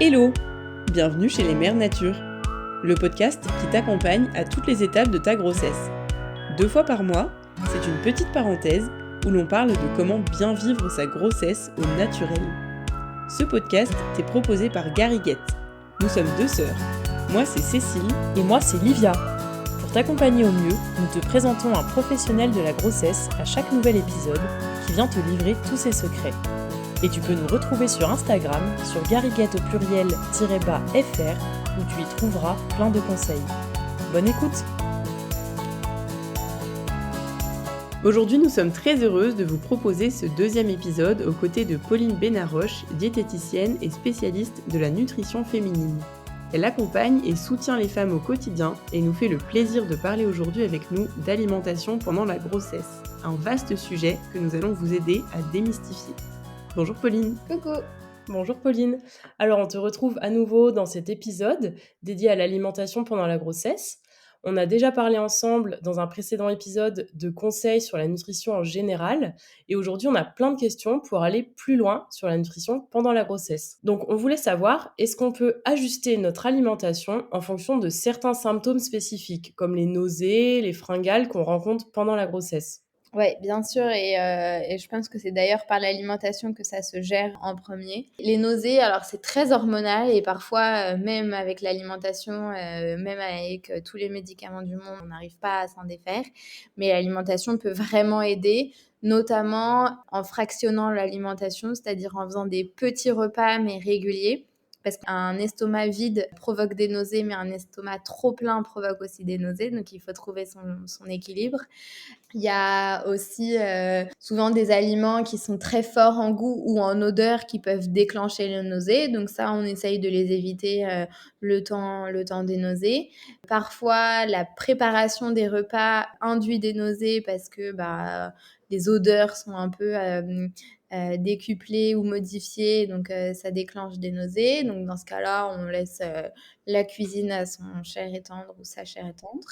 Hello! Bienvenue chez les Mères Nature, le podcast qui t'accompagne à toutes les étapes de ta grossesse. 2 fois par mois, c'est une petite parenthèse où l'on parle de comment bien vivre sa grossesse au naturel. Ce podcast t'est proposé par Gariguette. Nous sommes 2 sœurs. Moi c'est Cécile et moi c'est Livia. Pour t'accompagner au mieux, nous te présentons un professionnel de la grossesse à chaque nouvel épisode qui vient te livrer tous ses secrets. Et tu peux nous retrouver sur Instagram, sur gariguette au pluriel-fr, où tu y trouveras plein de conseils. Bonne écoute! Aujourd'hui, nous sommes très heureuses de vous proposer ce 2e épisode aux côtés de Pauline Benaroche, diététicienne et spécialiste de la nutrition féminine. Elle accompagne et soutient les femmes au quotidien et nous fait le plaisir de parler aujourd'hui avec nous d'alimentation pendant la grossesse. Un vaste sujet que nous allons vous aider à démystifier. Bonjour Pauline. Coucou. Bonjour Pauline. Alors on te retrouve à nouveau dans cet épisode dédié à l'alimentation pendant la grossesse. On a déjà parlé ensemble dans un précédent épisode de conseils sur la nutrition en général et aujourd'hui on a plein de questions pour aller plus loin sur la nutrition pendant la grossesse. Donc on voulait savoir, est-ce qu'on peut ajuster notre alimentation en fonction de certains symptômes spécifiques comme les nausées, les fringales qu'on rencontre pendant la grossesse ? Oui, bien sûr, et je pense que c'est d'ailleurs par l'alimentation que ça se gère en premier. Les nausées, alors c'est très hormonal et parfois, même avec l'alimentation, même avec tous les médicaments du monde, on n'arrive pas à s'en défaire. Mais l'alimentation peut vraiment aider, notamment en fractionnant l'alimentation, c'est-à-dire en faisant des petits repas mais réguliers. Parce qu'un estomac vide provoque des nausées, mais un estomac trop plein provoque aussi des nausées. Donc, il faut trouver son équilibre. Il y a aussi souvent des aliments qui sont très forts en goût ou en odeur qui peuvent déclencher les nausées. Donc ça, on essaye de les éviter le temps des nausées. Parfois, la préparation des repas induit des nausées parce que les odeurs sont un peu décuplées ou modifiées, donc ça déclenche des nausées. Donc dans ce cas-là, on laisse la cuisine à son cher et tendre ou sa chère et tendre.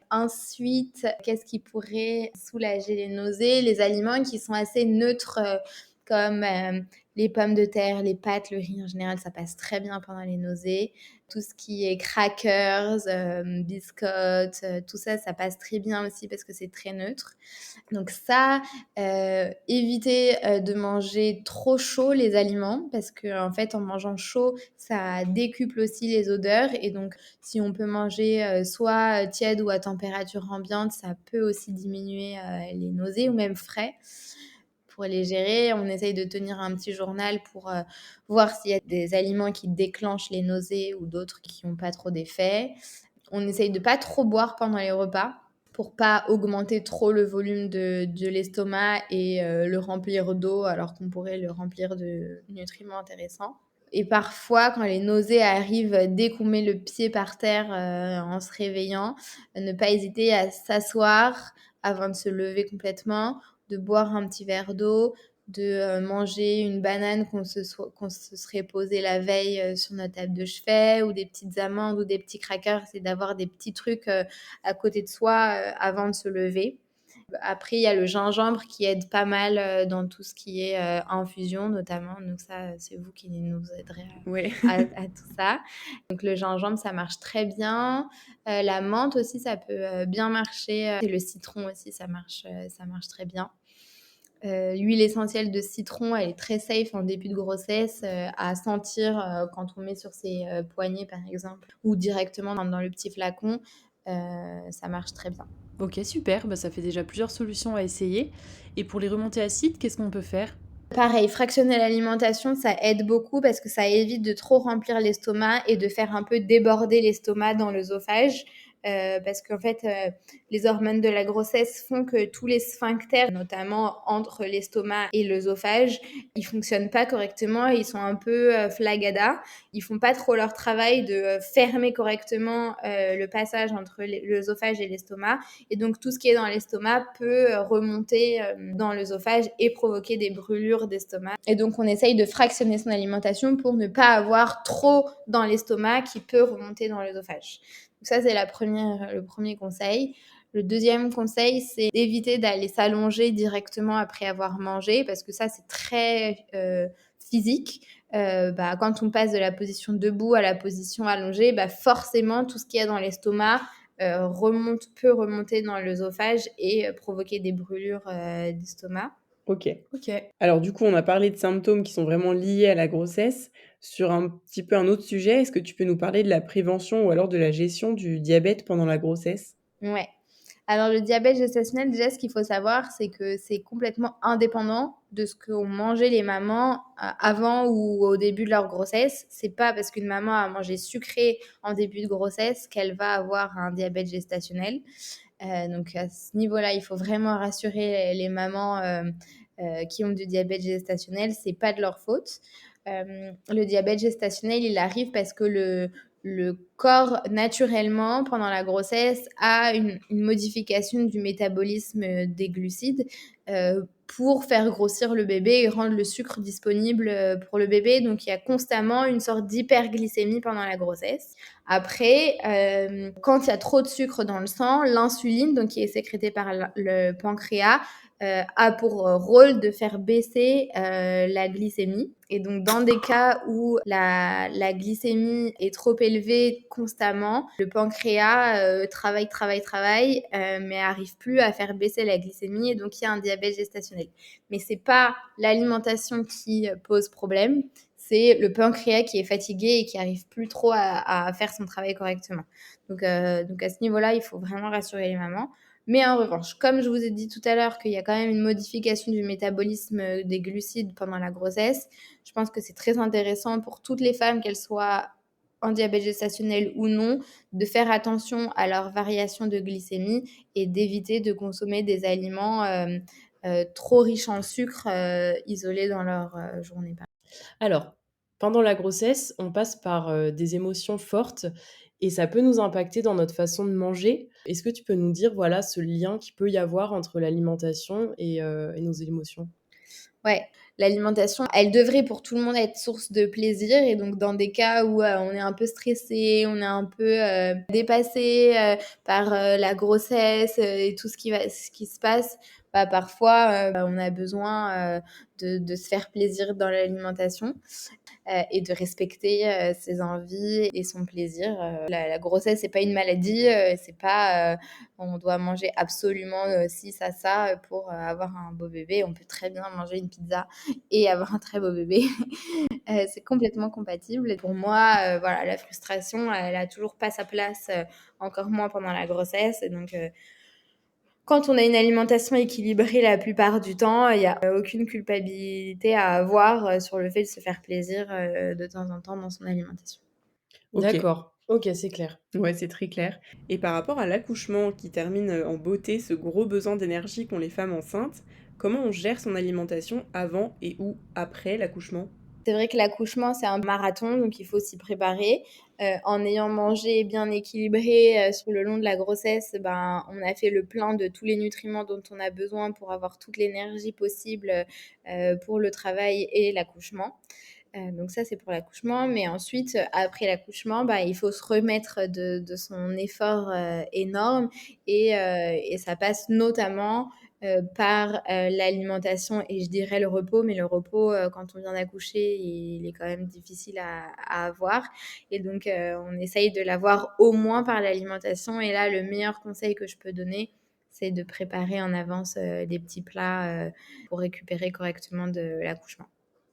Ensuite, qu'est-ce qui pourrait soulager les nausées? Les aliments qui sont assez neutres, comme les pommes de terre, les pâtes, le riz en général, ça passe très bien pendant les nausées. Tout ce qui est crackers, biscottes, tout ça, ça passe très bien aussi parce que c'est très neutre. Donc ça, éviter de manger trop chaud les aliments parce qu'en fait, en mangeant chaud, ça décuple aussi les odeurs et donc si on peut manger soit tiède ou à température ambiante, ça peut aussi diminuer les nausées ou même frais. Pour les gérer, on essaye de tenir un petit journal pour voir s'il y a des aliments qui déclenchent les nausées ou d'autres qui n'ont pas trop d'effet. On essaye de pas trop boire pendant les repas pour pas augmenter trop le volume de l'estomac et le remplir d'eau alors qu'on pourrait le remplir de nutriments intéressants. Et parfois, quand les nausées arrivent dès qu'on met le pied par terre en se réveillant, ne pas hésiter à s'asseoir avant de se lever complètement, de boire un petit verre d'eau, de manger une banane qu'on se serait posé la veille sur notre table de chevet, ou des petites amandes ou des petits crackers, c'est d'avoir des petits trucs à côté de soi avant de se lever. Après, il y a le gingembre qui aide pas mal dans tout ce qui est infusion notamment. Donc ça, c'est vous qui nous aiderez à tout ça. Donc le gingembre, ça marche très bien. La menthe aussi, ça peut bien marcher. Et le citron aussi, ça marche très bien. L'huile essentielle de citron, elle est très safe en début de grossesse à sentir quand on met sur ses poignets par exemple ou directement dans le petit flacon. Ça marche très bien. Ok, super, ça fait déjà plusieurs solutions à essayer. Et pour les remontées acides, qu'est-ce qu'on peut faire ? Pareil, fractionner l'alimentation, ça aide beaucoup parce que ça évite de trop remplir l'estomac et de faire un peu déborder l'estomac dans l'œsophage. Parce qu'en fait, les hormones de la grossesse font que tous les sphincters, notamment entre l'estomac et l'œsophage, ils fonctionnent pas correctement et ils sont un peu flagada. Ils font pas trop leur travail de fermer correctement le passage entre l'œsophage et l'estomac. Et donc, tout ce qui est dans l'estomac peut remonter dans l'œsophage et provoquer des brûlures d'estomac. Et donc, on essaye de fractionner son alimentation pour ne pas avoir trop dans l'estomac qui peut remonter dans l'œsophage. Donc ça, c'est le premier conseil. Le deuxième conseil, c'est d'éviter d'aller s'allonger directement après avoir mangé parce que ça, c'est très physique. quand on passe de la position debout à la position allongée, forcément, tout ce qu'il y a dans l'estomac peut remonter dans l'œsophage et provoquer des brûlures d'estomac. OK. OK. Alors du coup, on a parlé de symptômes qui sont vraiment liés à la grossesse. Sur un petit peu un autre sujet, est-ce que tu peux nous parler de la prévention ou alors de la gestion du diabète pendant la grossesse? Ouais. Alors le diabète gestationnel, déjà, ce qu'il faut savoir, c'est que c'est complètement indépendant de ce qu'ont mangé les mamans avant ou au début de leur grossesse. C'est pas parce qu'une maman a mangé sucré en début de grossesse qu'elle va avoir un diabète gestationnel. Donc à ce niveau-là, il faut vraiment rassurer les mamans qui ont du diabète gestationnel, c'est pas de leur faute. Le diabète gestationnel, il arrive parce que le corps, naturellement, pendant la grossesse, a une modification du métabolisme des glucides pour faire grossir le bébé et rendre le sucre disponible pour le bébé. Donc, il y a constamment une sorte d'hyperglycémie pendant la grossesse. Après, quand il y a trop de sucre dans le sang, l'insuline, donc qui est sécrétée par le pancréas, a pour rôle de faire baisser la glycémie. Et donc, dans des cas où la glycémie est trop élevée constamment, le pancréas travaille, mais arrive plus à faire baisser la glycémie et donc il y a un diabète gestationnel. Mais c'est pas l'alimentation qui pose problème, c'est le pancréas qui est fatigué et qui arrive plus trop à faire son travail correctement. Donc à ce niveau-là, il faut vraiment rassurer les mamans. Mais en revanche, comme je vous ai dit tout à l'heure qu'il y a quand même une modification du métabolisme des glucides pendant la grossesse, je pense que c'est très intéressant pour toutes les femmes, qu'elles soient en diabète gestationnel ou non, de faire attention à leur variation de glycémie et d'éviter de consommer des aliments trop riches en sucre isolés dans leur journée. Alors, pendant la grossesse, on passe par, des émotions fortes et ça peut nous impacter dans notre façon de manger. Est-ce que tu peux nous dire, voilà, ce lien qu'il peut y avoir entre l'alimentation et nos émotions? Ouais, l'alimentation, elle devrait pour tout le monde être source de plaisir et donc dans des cas où, on est un peu stressé, on est un peu, dépassé, par, la grossesse, et tout ce qui se passe, parfois, on a besoin, de se faire plaisir dans l'alimentation. Et de respecter ses envies et son plaisir. La grossesse, c'est pas une maladie, c'est pas on doit manger absolument ci, ça pour avoir un beau bébé. On peut très bien manger une pizza et avoir un très beau bébé. C'est complètement compatible. Et pour moi, voilà, la frustration, elle a toujours pas sa place, encore moins pendant la grossesse. Et donc, quand on a une alimentation équilibrée la plupart du temps, il y a aucune culpabilité à avoir, sur le fait de se faire plaisir, de temps en temps dans son alimentation. OK. D'accord. OK, c'est clair. Ouais, c'est très clair. Et par rapport à l'accouchement qui termine, en beauté ce gros besoin d'énergie qu'ont les femmes enceintes, comment on gère son alimentation avant et ou après l'accouchement? C'est vrai que l'accouchement, c'est un marathon, donc il faut s'y préparer. En ayant mangé bien équilibré, sur le long de la grossesse, on a fait le plein de tous les nutriments dont on a besoin pour avoir toute l'énergie possible, pour le travail et l'accouchement. Donc ça, c'est pour l'accouchement. Mais ensuite, après l'accouchement, il faut se remettre de son effort, énorme et ça passe notamment, par, l'alimentation et je dirais le repos. Mais le repos, quand on vient d'accoucher, il est quand même difficile à avoir et donc on essaye de l'avoir au moins par l'alimentation et là, le meilleur conseil que je peux donner, c'est de préparer en avance, des petits plats, pour récupérer correctement de l'accouchement.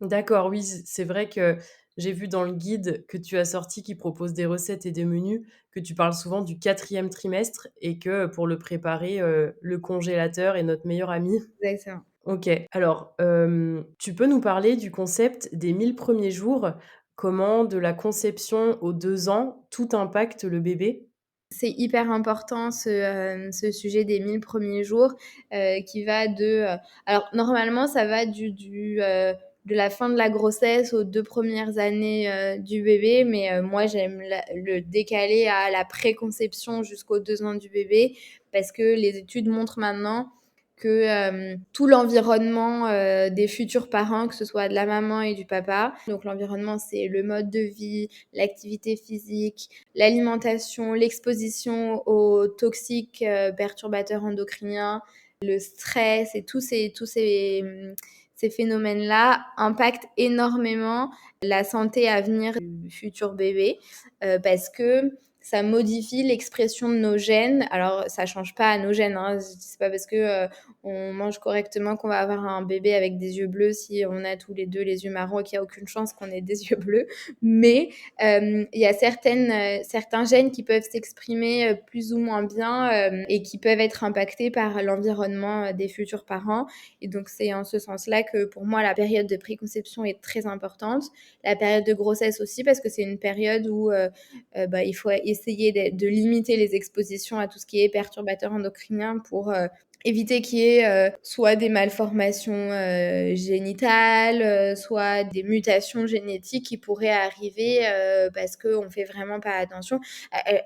D'accord, oui, c'est vrai que j'ai vu dans le guide que tu as sorti qui propose des recettes et des menus, que tu parles souvent du 4e trimestre et que pour le préparer, le congélateur est notre meilleur ami. Exactement. OK. Alors, tu peux nous parler du concept des 1000 premiers jours? Comment de la conception aux 2 ans, tout impacte le bébé? C'est hyper important ce sujet des 1000 premiers jours, qui va alors normalement ça va de la fin de la grossesse aux 2 premières années, du bébé, mais moi j'aime le décaler à la préconception jusqu'aux 2 ans du bébé parce que les études montrent maintenant que, tout l'environnement, des futurs parents, que ce soit de la maman et du papa, donc l'environnement, c'est le mode de vie, l'activité physique, l'alimentation, l'exposition aux toxiques, perturbateurs endocriniens, le stress et tous ces ces phénomènes-là impactent énormément la santé à venir du futur bébé parce que ça modifie l'expression de nos gènes. Alors, ça change pas nos gènes, hein. C'est pas parce que on mange correctement qu'on va avoir un bébé avec des yeux bleus si on a tous les deux les yeux marrons et qu'il n'y a aucune chance qu'on ait des yeux bleus. Mais il y a certains gènes qui peuvent s'exprimer plus ou moins bien et qui peuvent être impactés par l'environnement des futurs parents. Et donc, c'est en ce sens-là que pour moi, la période de préconception est très importante. La période de grossesse aussi, parce que c'est une période où il faut essayer de limiter les expositions à tout ce qui est perturbateur endocrinien pour éviter qu'il y ait soit des malformations génitales, soit des mutations génétiques qui pourraient arriver parce qu'on ne fait vraiment pas attention.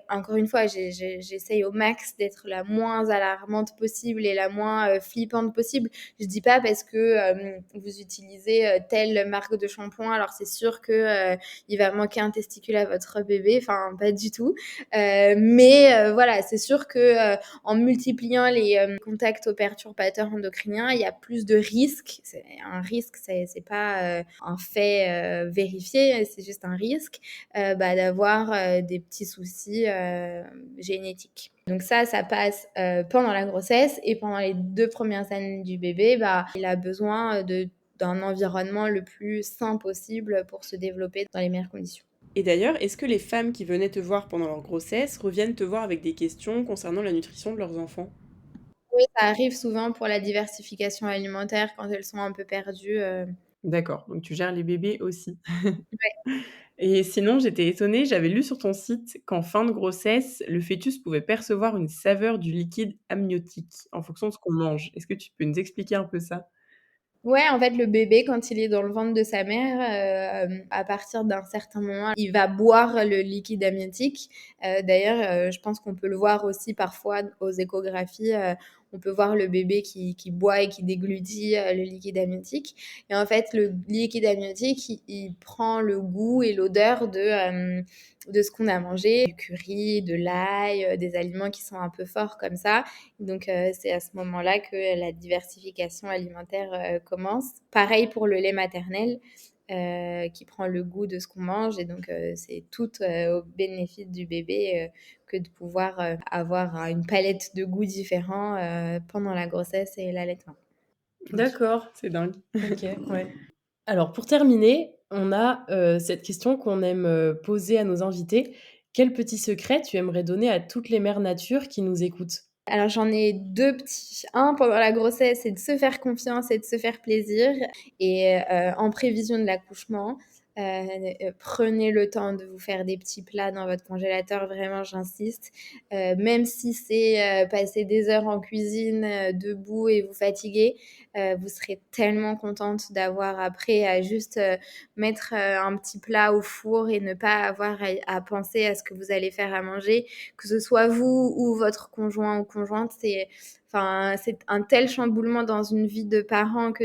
Encore une fois, j'essaye au max d'être la moins alarmante possible et la moins flippante possible. Je ne dis pas parce que vous utilisez telle marque de shampoing, alors c'est sûr qu'il va manquer un testicule à votre bébé. Enfin, pas du tout. Mais voilà, c'est sûr qu'en multipliant les contacts aux perturbateurs endocriniens, il y a plus de risques. Un risque, c'est pas un fait vérifié, c'est juste un risque d'avoir des petits soucis génétiques. Donc ça passe pendant la grossesse et pendant les 2 premières années du bébé, il a besoin d'un environnement le plus sain possible pour se développer dans les meilleures conditions. Et d'ailleurs, est-ce que les femmes qui venaient te voir pendant leur grossesse reviennent te voir avec des questions concernant la nutrition de leurs enfants ? Oui, ça arrive souvent pour la diversification alimentaire quand elles sont un peu perdues. D'accord, donc tu gères les bébés aussi. Ouais. Et sinon, j'étais étonnée, j'avais lu sur ton site qu'en fin de grossesse, le fœtus pouvait percevoir une saveur du liquide amniotique en fonction de ce qu'on mange. Est-ce que tu peux nous expliquer un peu ça ? Ouais, en fait, le bébé, quand il est dans le ventre de sa mère, à partir d'un certain moment, il va boire le liquide amniotique. D'ailleurs, je pense qu'on peut le voir aussi parfois aux échographies. On peut voir le bébé qui boit et qui déglutit le liquide amniotique. Et en fait, le liquide amniotique, il prend le goût et l'odeur de ce qu'on a mangé, du curry, de l'ail, des aliments qui sont un peu forts comme ça. Donc, c'est à ce moment-là que la diversification alimentaire commence. Pareil pour le lait maternel qui prend le goût de ce qu'on mange. Et donc, c'est tout au bénéfice du bébé que de pouvoir avoir une palette de goûts différents pendant la grossesse et l'allaitement. D'accord. C'est dingue. Ok, ouais. Alors, pour terminer, on a cette question qu'on aime poser à nos invités. Quel petit secret tu aimerais donner à toutes les mères nature qui nous écoutent ? Alors, j'en ai 2 petits. Un, pendant la grossesse, c'est de se faire confiance et de se faire plaisir. Et en prévision de l'accouchement, prenez le temps de vous faire des petits plats dans votre congélateur, vraiment, j'insiste. Même si c'est passer des heures en cuisine, debout et vous fatiguer, vous serez tellement contente d'avoir après à juste mettre un petit plat au four et ne pas avoir à penser à ce que vous allez faire à manger, que ce soit vous ou votre conjoint ou conjointe. C'est un tel chamboulement dans une vie de parent que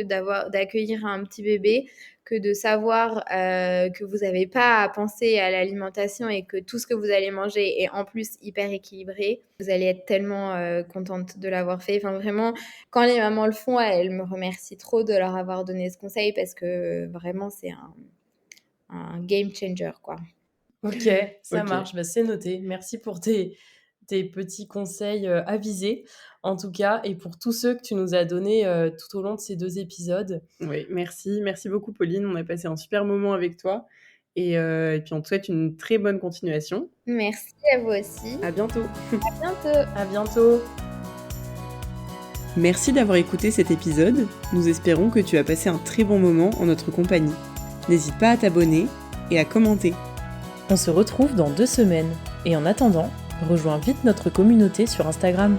d'accueillir un petit bébé, que de savoir que vous n'avez pas à penser à l'alimentation et que tout ce que vous allez manger est en plus hyper équilibré. Vous allez être tellement contente de l'avoir fait. Enfin, vraiment, quand les mamans le font, elles me remercient trop de leur avoir donné ce conseil parce que vraiment, c'est un game changer, quoi. Ok, ça Ok. marche, c'est noté. Merci pour tes petits conseils avisés, en tout cas, et pour tous ceux que tu nous as donnés tout au long de ces 2 épisodes. Oui, merci. Merci beaucoup, Pauline. On a passé un super moment avec toi. Et puis, on te souhaite une très bonne continuation. Merci à vous aussi. À bientôt. À bientôt. À bientôt. Merci d'avoir écouté cet épisode. Nous espérons que tu as passé un très bon moment en notre compagnie. N'hésite pas à t'abonner et à commenter. On se retrouve dans 2 semaines. Et en attendant, rejoins vite notre communauté sur Instagram.